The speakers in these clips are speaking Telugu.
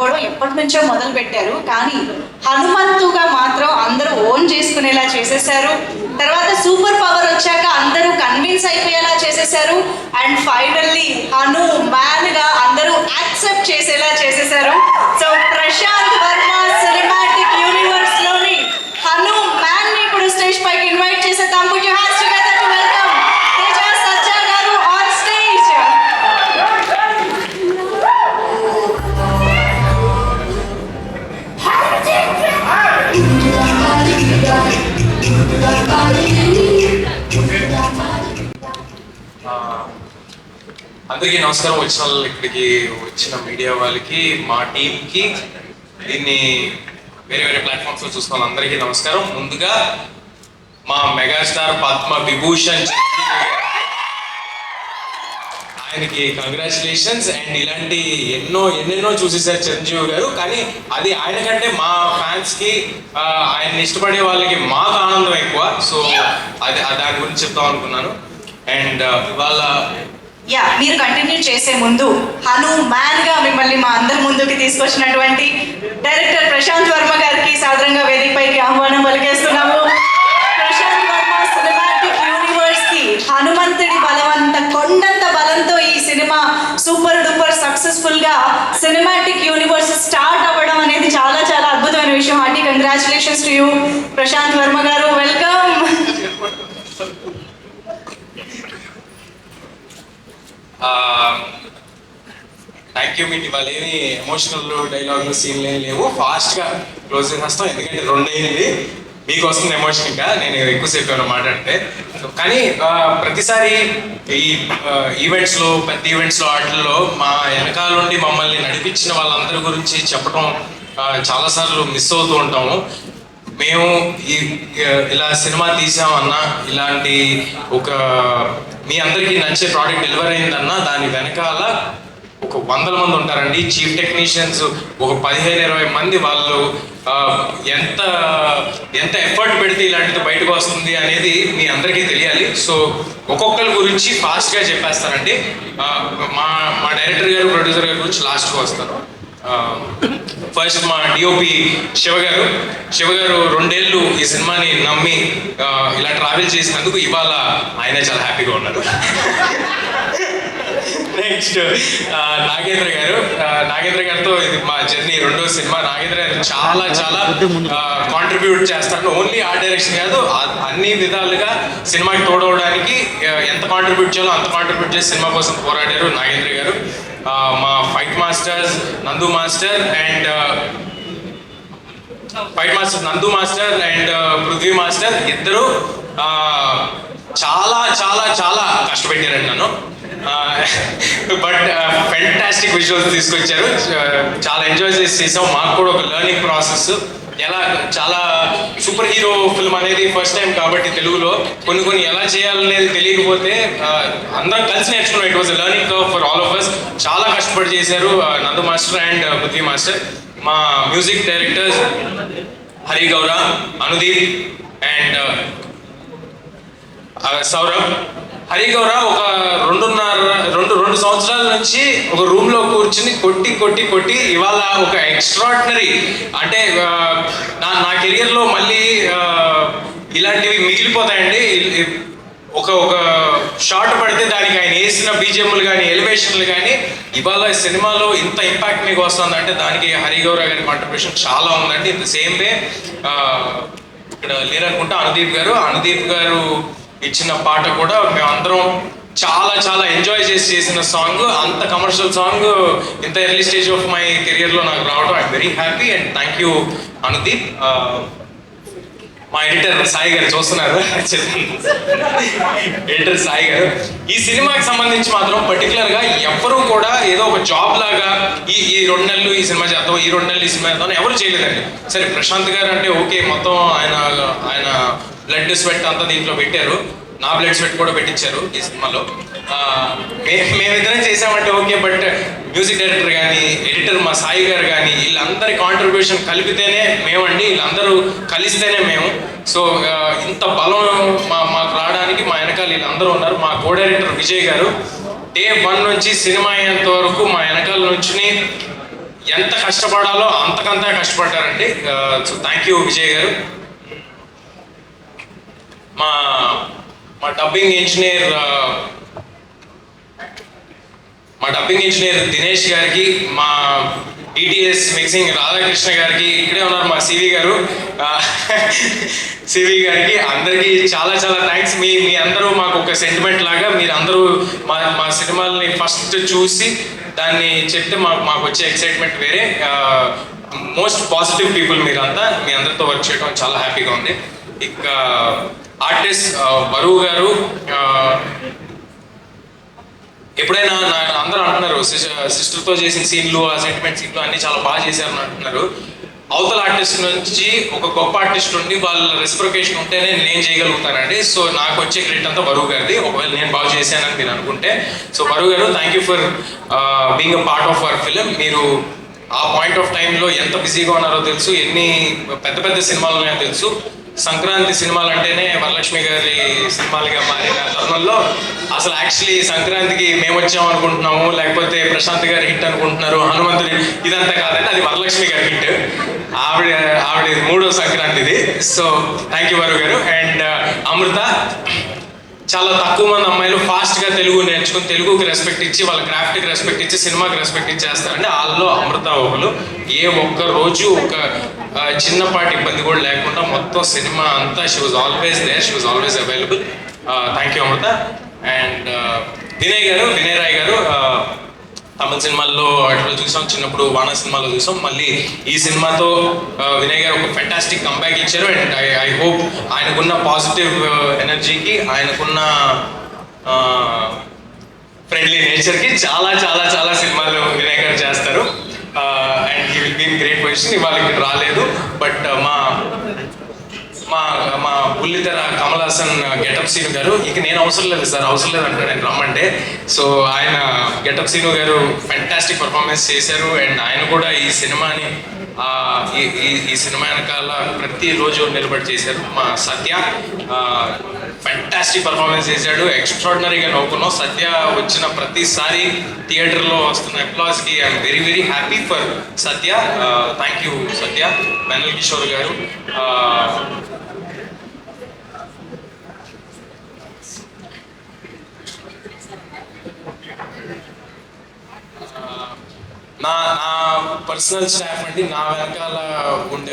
అనుకోవడం ఎప్పటి నుంచో మొదలు పెట్టారు. కానీ హనుమంతుగా మాత్రం అందరూ ఓన్ చేసుకునేలా చేసేసారు. తర్వాత సూపర్ పవర్ వచ్చాక అందరూ కన్విన్స్ అయిపోయేలా చేసేసారు. అండ్ ఫైనల్లీ హను మ్యాన్ గా అందరూ యాక్సెప్ట్ చేసేలా చేసేసారు. So Prashanth Varma cinematic universe లోని హను మ్యాన్ ని ఇప్పుడు స్టేజ్ పైకి ఇన్వైట్ చేసేద్దాం. Put your hands together to welcome Teja సజ్జా గారు on stage. అందరికీ నమస్కారం. ఇక్కడికి వచ్చిన మీడియా వాళ్ళకి, మా టీంకి, దీన్ని వేరే వేరే ప్లాట్ఫామ్స్లో చూసుకోవాలి అందరికీ నమస్కారం. ముందుగా మా మెగాస్టార్ పద్మ విభూషణ్ ఆయనకి కంగ్రాచులేషన్స్. అండ్ ఇలాంటి ఎన్నెన్నో చూసేసారు చిరంజీవి గారు. కానీ అది ఆయన కంటే మా ఫ్యాన్స్కి, ఆయన్ని ఇష్టపడే వాళ్ళకి మాకు ఆనందం ఎక్కువ. సో దాని గురించి చెప్తాం అనుకున్నాను. అండ్ ఇవాళ మీరు కంటిన్యూ చేసే ముందు హను మ్యాన్ గా మిమ్మల్ని మా అందరి ముందుకి తీసుకొచ్చినటువంటి డైరెక్టర్ ప్రశాంత్ వర్మ గారికి సాధారణంగా వేదికపైకి ఆహ్వానం పలికేస్తున్నాము. ప్రశాంత్ వర్మ సినిమాటిక్ యూనివర్స్ కి హనుమంతుడి బలవంత కొండంత బలంతో ఈ సినిమా సూపర్ డూపర్ సక్సెస్ఫుల్ గా సినిమాటిక్ యూనివర్స్ స్టార్ట్ అవ్వడం అనేది చాలా చాలా అద్భుతమైన విషయం. Hearty congratulations to you Prashanth Varma garu. Welcome. Thank you. మీకు ఇవాళ ఏమి ఎమోషనల్ డైలాగ్లు సీన్లు ఏమి లేవు. ఫాస్ట్గా క్లోజ్ చేసేస్తాం, ఎందుకంటే 2 అయింది. మీకు వస్తుంది ఎమోషన్, ఇంకా నేను ఎక్కువసేపు ఏమైనా మాట్లాడితే. కానీ ప్రతిసారి ఈ ఈవెంట్స్లో, పెద్ద ఈవెంట్స్లో, వాటిల్లో మా వెనకాల నుండి మమ్మల్ని నడిపించిన వాళ్ళందరి గురించి చెప్పడం చాలాసార్లు మిస్ అవుతూ ఉంటాము. మేము ఇలా సినిమా తీసామన్నా, ఇలాంటి ఒక మీ అందరికీ నచ్చే ప్రోడక్ట్ డెలివర్ అయిందన్నా దాని వెనకాల ఒక 100 మంది ఉంటారండి. చీఫ్ టెక్నీషియన్స్ ఒక 15-20 మంది. వాళ్ళు ఎంత ఎఫర్ట్ పెడితే ఇలాంటిది బయటకు వస్తుంది అనేది మీ అందరికీ తెలియాలి. సో ఒక్కొక్కరి గురించి ఫాస్ట్గా చెప్పేస్తానండి. మా డైరెక్టర్ గారు, ప్రొడ్యూసర్ గారి గురించి లాస్ట్గా వస్తారు. ఫస్ట్ మా డిఓపి శివ గారు 2 ఏళ్ళు ఈ సినిమాని నమ్మి ఇలా ట్రావెల్ చేసినందుకు ఇవాళ ఆయన చాలా హ్యాపీగా ఉన్నారు. నెక్స్ట్ నాగేంద్ర గారితో ఇది మా జర్నీ 2వ సినిమా. నాగేంద్ర గారు చాలా కాంట్రిబ్యూట్ చేస్తారు. ఓన్లీ ఆర్ట్ డైరెక్షన్ కాదు, అన్ని విధాలుగా సినిమాకి తోడవడానికి ఎంత కాంట్రిబ్యూట్ చేయాలో అంత కాంట్రిబ్యూట్ చేసి సినిమా కోసం పోరాడారు నాగేంద్ర గారు. మా ఫైట్ మాస్టర్స్ నందు మాస్టర్ అండ్ పృథ్వీ మాస్టర్ ఇద్దరు చాలా కష్టపెట్టారండి నన్ను. బట్ ఫెంటాస్టిక్ విజువల్స్ తీసుకొచ్చారు. చాలా ఎంజాయ్ చేసాం. మాకు కూడా ఒక లెర్నింగ్ ప్రాసెస్. ఎలా చాలా సూపర్ హీరో ఫిల్మ్ అనేది ఫస్ట్ టైం కాబట్టి తెలుగులో కొన్ని ఎలా చేయాలనేది తెలియకపోతే అందరం కలిసి నేర్చుకున్నాం. It was a learning curve for all of us. చాలా కష్టపడి చేశారు Nandu master and Prithvi master. మా music directors Hari Gaura, Anudeep and Saurabh. Hari గౌర ఒక 2 సంవత్సరాల నుంచి ఒక రూమ్ లో కూర్చుని కొట్టి ఇవాళ ఒక ఎక్స్ట్రాడినరీ, అంటే నా కెరియర్ లో మళ్ళీ ఇలాంటివి మిగిలిపోతాయండి. ఒక షార్ట్ పడితే దానికి ఆయన వేసిన బీజిఎంలు కానీ, ఎలివేషన్లు కానీ, ఇవాళ సినిమాలో ఇంత ఇంపాక్ట్ మీకు వస్తుంది అంటే దానికి హరి గౌర గారి కాంట్రిబ్యూషన్ చాలా ఉందండి. ఇన్ ద సేమ్ వే ఇక్కడ లేరనుకుంటా అనుదీప్ గారు ఇచ్చిన పాట కూడా మేమందరం చాలా ఎంజాయ్ చేసిన సాంగ్. అంత కమర్షియల్ సాంగ్ ఇంత ఎర్లీ స్టేజ్ ఆఫ్ మై కెరియర్లో నాకు రావడం I'm very happy and thank you Anudeep. మా ఎడిటర్ సాయి గారు చూస్తున్నారు. ఎడిటర్ సాయి గారు ఈ సినిమాకి సంబంధించి మాత్రం పర్టికులర్గా ఎవ్వరూ కూడా ఏదో ఒక జాబ్ లాగా ఈ 2 నెలలు ఈ సినిమా చేద్దాం, ఈ 2 నెలలు ఈ సినిమా చేద్దాం ఎవరు చేయలేదండి. సరే ప్రశాంత్ గారు అంటే ఓకే, మొత్తం ఆయన బ్లడ్ స్వెట్ అంతా దీంట్లో పెట్టారు. నా బ్లడ్ స్వెట్ కూడా పెట్టించారు ఈ సినిమాలో. మేమిద్దరం చేసామంటే ఓకే, బట్ మ్యూజిక్ డైరెక్టర్ కానీ, ఎడిటర్ మా సాయి గారు కానీ, వీళ్ళందరి కాంట్రిబ్యూషన్ కలిపితేనే మేమండి, వీళ్ళందరూ కలిస్తేనే మేము. సో ఇంత బలం మాకు రావడానికి మా వెనకాల వీళ్ళందరూ ఉన్నారు. మా కో డైరెక్టర్ విజయ్ గారు డే 1 నుంచి సినిమా అయ్యేంత వరకు మా వెనకాల నుంచి ఎంత కష్టపడాలో అంతకంతా కష్టపడ్డారండి. సో థ్యాంక్ యూ విజయ్ గారు. మా మా డబ్బింగ్ ఇంజనీర్ దినేష్ గారికి, మా డిటిఎస్ మిక్సింగ్ రాధాకృష్ణ గారికి, ఇక్కడే ఉన్నారు మా సివి గారు, సివి గారికి, అందరికీ చాలా చాలా థ్యాంక్స్. మీ అందరూ మాకు ఒక సెంటిమెంట్ లాగా, మీరు అందరూ మా సినిమాల్ని ఫస్ట్ చూసి దాన్ని చెప్తే మాకు వచ్చే ఎక్సైట్మెంట్ వేరే. మోస్ట్ పాజిటివ్ పీపుల్ మీరంతా. మీ అందరితో వర్క్ చేయడం చాలా హ్యాపీగా ఉంది. ఇక ఆర్టిస్ట్ బరువు గారు, ఎప్పుడైనా అందరూ అంటున్నారు సిస్టర్తో చేసిన సీన్లు, ఆ సెంటిమెంట్ సీన్లు అన్ని చాలా బాగా చేశారని అంటున్నారు. అవతల ఆర్టిస్ట్ నుంచి ఒక గొప్ప ఆర్టిస్ట్ ఉండి వాళ్ళ రెసిప్రొకేషన్ ఉంటేనే నేను చేయగలుగుతానండి. సో నాకు వచ్చే క్రెడిట్ అంతా బరువు గారిది, ఒకవేళ నేను బాగా చేశానని మీరు అనుకుంటే. సో బరువు గారు, thank you for being a part of our film. మీరు ఆ పాయింట్ ఆఫ్ టైంలో ఎంత బిజీగా ఉన్నారో తెలుసు, ఎన్ని పెద్ద పెద్ద సినిమాలు ఉన్నాయో తెలుసు. సంక్రాంతి సినిమాలు అంటేనే వరలక్ష్మి గారి సినిమాలుగా మారిన తరుణంలో అసలు యాక్చువల్లీ సంక్రాంతికి మేము వచ్చాం అనుకుంటున్నాము, లేకపోతే ప్రశాంత్ గారి హిట్ అనుకుంటున్నారు, హనుమంతుడి, ఇదంతా కాదండి, అది వరలక్ష్మి గారి హిట్. ఆవిడ మూడో సంక్రాంతిది. సో థ్యాంక్ యూ వరుణ్ గారు. అండ్ అమృత, చాలా తక్కువ మంది అమ్మాయిలు ఫాస్ట్గా తెలుగు నేర్చుకుని తెలుగుకి రెస్పెక్ట్ ఇచ్చి, వాళ్ళ క్రాఫ్ట్కి రెస్పెక్ట్ ఇచ్చి, సినిమాకి రెస్పెక్ట్ ఇచ్చేస్తారంటే వాళ్ళలో అమృత ఒకరు. ఏ ఒక్క రోజు ఒక చిన్నపాటి ఇబ్బంది కూడా లేకుండా మొత్తం సినిమా అంతా she was always there, she was always available. Thank you Amrita. And Vinay Rai garu, Tamil సినిమాల్లో అట్లా చూసాం, చిన్నప్పుడు వాన సినిమాలో చూసాం, మళ్ళీ ఈ సినిమాతో వినయ్ గారు ఒక ఫెంటాస్టిక్ కంబ్యాక్ ఇచ్చారు. అండ్ ఐ హోప్ ఆయనకున్న పాజిటివ్ ఎనర్జీకి, ఆయనకున్న ఫ్రెండ్లీ నేచర్కి చాలా చాలా చాలా సినిమాలు వినయ్ గారు చేస్తారు. And he will be in great position. ఇవాళ ఇక్కడ రాలేదు, బట్ మా బుల్లితెర కమల్ హాసన్ గెటప్ సీను గారు, ఇక నేను అవసరం లేదు సార్, అవసరం లేదు అంటాడు నేను రమ్మంటే. సో ఆయన గెటప్ సీను గారు ఫెంటాస్టిక్ పర్ఫార్మెన్స్ చేశారు. అండ్ ఆయన కూడా ఈ సినిమాని ఈ సినిమా వెనకాల ప్రతిరోజు నిలబడి చేశారు. మా సత్య ఫెంటాస్టిక్ పర్ఫార్మెన్స్ చేశాడు, ఎక్స్ట్రాడినరీగా నవ్వుకున్నాం. సత్య వచ్చిన ప్రతిసారి థియేటర్లో వస్తున్న అప్లాస్కి I'm very very happy for Satya. Thank you Satya. Vennela Kishore garu, నా పర్సనల్ స్టాఫ్ అండి, నా వెనకాల ఉండి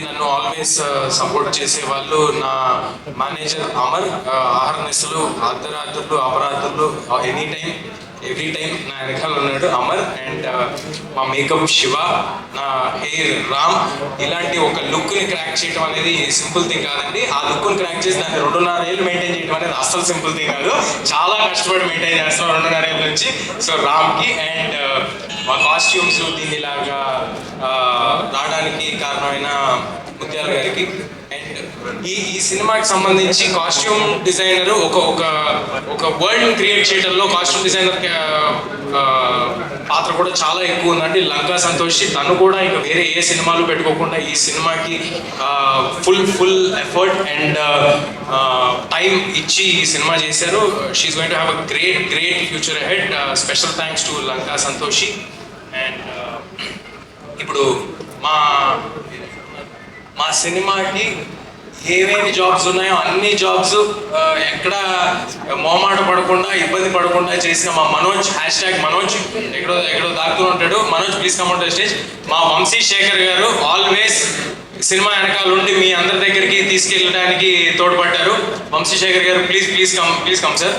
నన్ను ఆల్వేస్ సపోర్ట్ చేసేవాళ్ళు నా మేనేజర్ అమర్. ఆహర్నిశలు, అర్ధరాత్రులు, అపరాత్రులు, ఎవ్రీ టైం నా వెనకాల ఉన్నాడు అమర్. అండ్ మా మేకప్ శివ, నా హెయిర్ రామ్. ఇలాంటి ఒక లుక్ని క్రాక్ చేయడం అనేది సింపుల్ థింగ్ కాదండి. ఆ లుక్ని క్రాక్ చేసి దాన్ని 2.5 ఏళ్ళు మెయింటైన్ చేయడం అనేది అస్సలు సింపుల్ థింగ్ కాదు. చాలా కష్టపడి మెయింటైన్ చేస్తాం 2.5 ఏళ్ళ నుంచి. సో రామ్కి అండ్ మా కాస్ట్యూమ్స్ దీనిలాగా రావడానికి కారణమైన ముత్యాల గారికి. అండ్ ఈ సినిమాకి సంబంధించి కాస్ట్యూమ్ డిజైనర్ ఒక వరల్డ్ క్రియేట్ చేయడంలో కాస్ట్యూమ్ డిజైనర్ పాత్ర కూడా చాలా ఎక్కువ ఉందండి. లంకా సంతోషి, తను కూడా ఇంకా వేరే ఏ సినిమాలు పెట్టుకోకుండా ఈ సినిమాకి ఫుల్ ఎఫర్ట్ అండ్ టైం ఇచ్చి ఈ సినిమా చేశారు. She's going to have a great future ahead. Special thanks to Lanka Santoshi. And ఇప్పుడు మా సినిమాకి ఏమేమి జాబ్స్ ఉన్నాయో అన్ని జాబ్స్ ఎక్కడ మొహమాట పడకుండా, ఇబ్బంది పడకుండా చేసిన మా మనోజ్, #మనోజ్ ఎక్కడో దాక్కుని ఉంటాడు. Manoj, please come on the stage. మా వంశీ శేఖర్ గారు ఆల్వేస్ సినిమా వెనకాల ఉండి మీ అందరి దగ్గరికి తీసుకెళ్ళడానికి తోడ్పడ్డారు. వంశీ శేఖర్ గారు, ప్లీజ్ కమ్ సార్.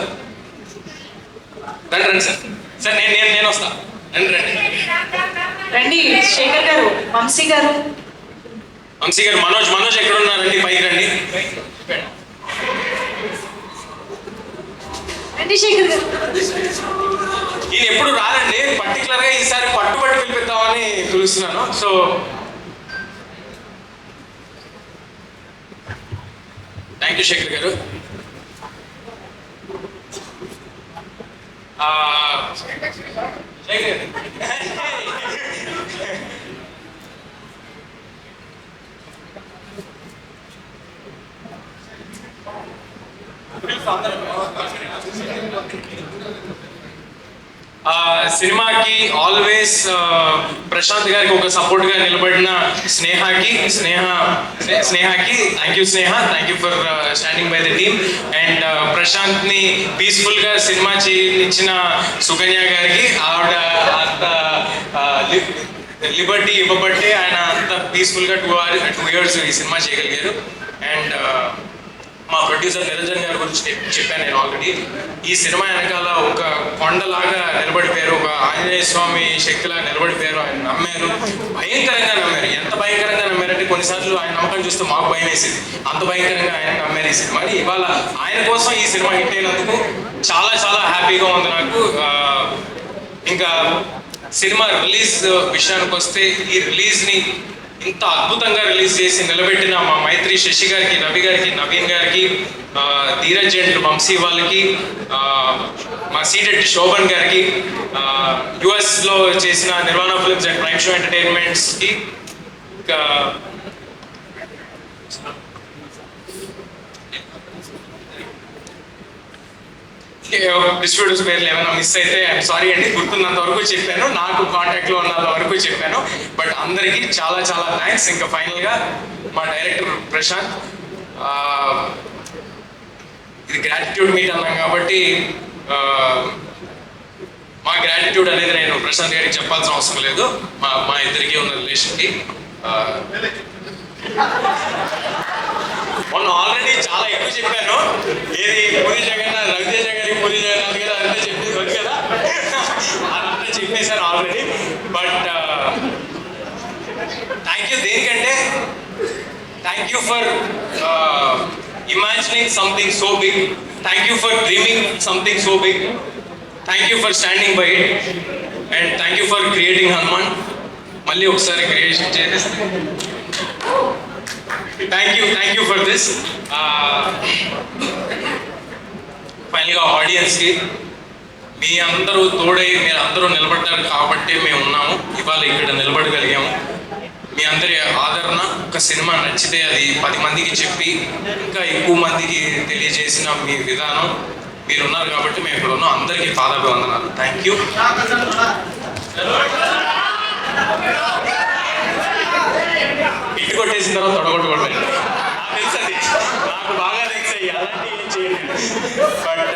రండి సార్, నేను వస్తా. రండి శేఖర్ గారు, వంశీ గారు, మనోజ్ ఎక్కడ ఉన్నారండి? పైకి రండి. శేఖర్ గారు, ఈయన ఎప్పుడు రారండి, పర్టికులర్ గా ఈసారి పట్టుబట్టి పిలిపిద్దామని పిలుస్తున్నాను. సో థ్యాంక్ యూ శేఖర్ గారు. సినిమాకి ఆల్వేస్ ప్రశాంత్ గారికి ఒక సపోర్ట్ గా నిలబడిన స్నేహకి thank you Sneha, thank you for standing by the team. And Prashanth ని పీస్ఫుల్ గా సినిమా చేయించిన సుకన్య గారికి, ఆవిడ అంత లిబర్టీ ఇవ్వబట్టే ఆయన అంత పీస్ఫుల్ గా 2 years ఈ సినిమా చేయగలిగారు. అండ్ మా ప్రొడ్యూసర్ నిరంజన్ గారి గురించి చెప్పాను నేను ఆల్రెడీ. ఈ సినిమా వెనకాల ఒక కొండలాగా నిలబడిపోయారు, ఒక ఆంజనేయ స్వామి శక్తిలాగా నిలబడిపోయారు. ఆయన నమ్మారు, భయంకరంగా నమ్మారు. ఎంత భయంకరంగా నమ్మారంటే కొన్నిసార్లు ఆయన నమ్మకం చూస్తే మాకు భయం వేసేది, అంత భయంకరంగా ఆయన నమ్మారు ఈ సినిమాని. ఇవాళ ఆయన కోసం ఈ సినిమా హిట్ అయినందుకు చాలా చాలా హ్యాపీగా ఉంది నాకు. ఇంకా సినిమా రిలీజ్ విషయానికి వస్తే, ఈ రిలీజ్ని ఇంత అద్భుతంగా రిలీజ్ చేసి నిలబెట్టిన మా మైత్రి శశి గారికి, రవి గారికి, నవీన్ గారికి, ధీరజ్ అండ్ వంశీ వాళ్ళకి, మా సీటెడ్ శోభన్ గారికి, యుఎస్లో చేసిన నిర్వాణ ఫిల్మ్స్ అండ్ ప్రైమ్ షో ఎంటర్టైన్మెంట్స్కి, ఇంకా డిస్ట్రిబ్యూటర్స్ పేర్లు ఏమైనా మిస్ అయితే ఐఎమ్ సారీ అండి. గుర్తున్నంత వరకు చెప్పాను, నాకు కాంటాక్ట్లో ఉన్నంత వరకు చెప్పాను. బట్ అందరికీ చాలా చాలా థ్యాంక్స్. ఇంకా ఫైనల్గా మా డైరెక్టర్ ప్రశాంత్, ఇది గ్రాటిట్యూడ్ మీట్ అన్నాం కాబట్టి మా గ్రాటిట్యూడ్ అనేది నేను ప్రశాంత్ గారికి చెప్పాల్సిన అవసరం లేదు. మా ఇద్దరికి ఉన్న రిలేషన్కి. మొన్న ఆల్రెడీ చాలా ఎక్కువ చెప్పాను. ఏది పూరి జగన్నాథ్, రవితేజ గారి పూరి జగన్నాథ్ గారు అదంతా చెప్పేది వద్దు కదా, అదంతా చెప్పేశాను ఆల్రెడీ. But thank you. దేనికంటే thank you for imagining something so big, thank you for dreaming something so big, thank you for standing by it, and thank you for creating Hanuman. మళ్ళీ ఒకసారి క్రియేషన్ చేసేస్తే థ్యాంక్ యూ ఫర్ దిస్. ఫైనల్గా ఆడియన్స్కి, మీ అందరూ తోడై మీరు అందరూ నిలబడ్డారు కాబట్టి మేము ఉన్నాము, ఇవాళ ఇక్కడ నిలబడగలిగాము. మీ అందరి ఆదరణ, ఒక సినిమా నచ్చితే అది 10 మందికి చెప్పి ఇంకా ఎక్కువ మందికి తెలియజేసిన మీ విధానం, మీరున్నారు కాబట్టి మేము ఇక్కడ ఉన్నాం. అందరికీ పాదాభివందనాలు. Thank you. ఇటు కొట్టేసిన తర్వాత తొడగొట్టుకోవడం తెలుసది, నాకు బాగా తెలుసు. అలాంటి ఏం చేయండి. బట్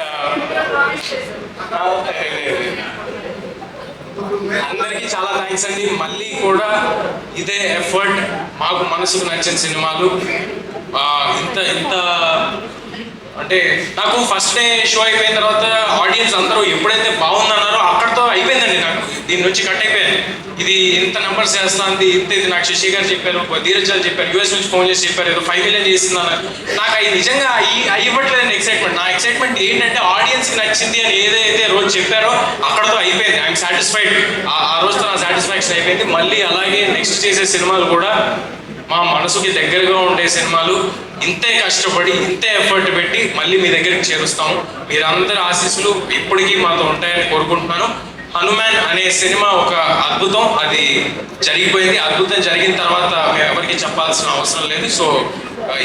అందరికీ చాలా థ్యాంక్స్ అండి. మళ్ళీ కూడా ఇదే ఎఫర్ట్, మాకు మనసుకు నచ్చిన సినిమాలు ఇంత అంటే నాకు ఫస్ట్ డే షో అయిపోయిన తర్వాత ఆడియన్స్ అందరూ ఎప్పుడైతే బాగుందన్నారో అక్కడితో అయిపోయిందండి. నాకు దీని నుంచి కట్ అయిపోయాను. ఇది ఇంత నెంబర్స్ చేస్తుంది, ఇది నాకు శశి గారు చెప్పారు, ధీరజ్ గారు చెప్పారు, యూఎస్ నుంచి ఫోన్ చేసి చెప్పారు, ఏదో 5 million చేస్తున్నాను. నాకు అవి నిజంగా ఇవ్వట్లేదండి ఎక్సైట్మెంట్. నా ఎక్సైట్మెంట్ ఏంటంటే ఆడియన్స్కి నచ్చింది అని ఏదైతే రోజు చెప్పారో అక్కడతో అయిపోయింది. I'm satisfied. ఆ రోజుతో నా సాటిస్ఫాక్షన్ అయిపోయింది. మళ్ళీ అలాగే నెక్స్ట్ చేసే సినిమాలు కూడా మా మనసుకి దగ్గరగా ఉండే సినిమాలు, ఇంతే కష్టపడి ఇంతే ఎఫర్ట్ పెట్టి మళ్ళీ మీ దగ్గరికి చేరుస్తాము. మీరందరి ఆశీస్సులు ఇప్పటికీ మాతో ఉంటాయని కోరుకుంటున్నాను. హనుమాన్ అనే సినిమా ఒక అద్భుతం, అది జరిగిపోయింది. అద్భుతం జరిగిన తర్వాత మేము ఎవరికి చెప్పాల్సిన అవసరం లేదు. సో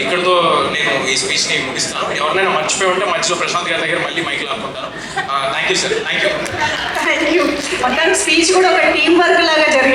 ఇక్కడితో నేను ఈ స్పీచ్ని ముగిస్తాను. ఎవరినైనా మర్చిపోయి ఉంటే మధ్యలో ప్రశాంత్ గారి దగ్గర మళ్ళీ మైక్ లాక్కుంటాను. Thank you sir. Thank you. మొత్తం స్పీచ్ కూడా ఒక టీం వర్క్ లాగా జరిగింది.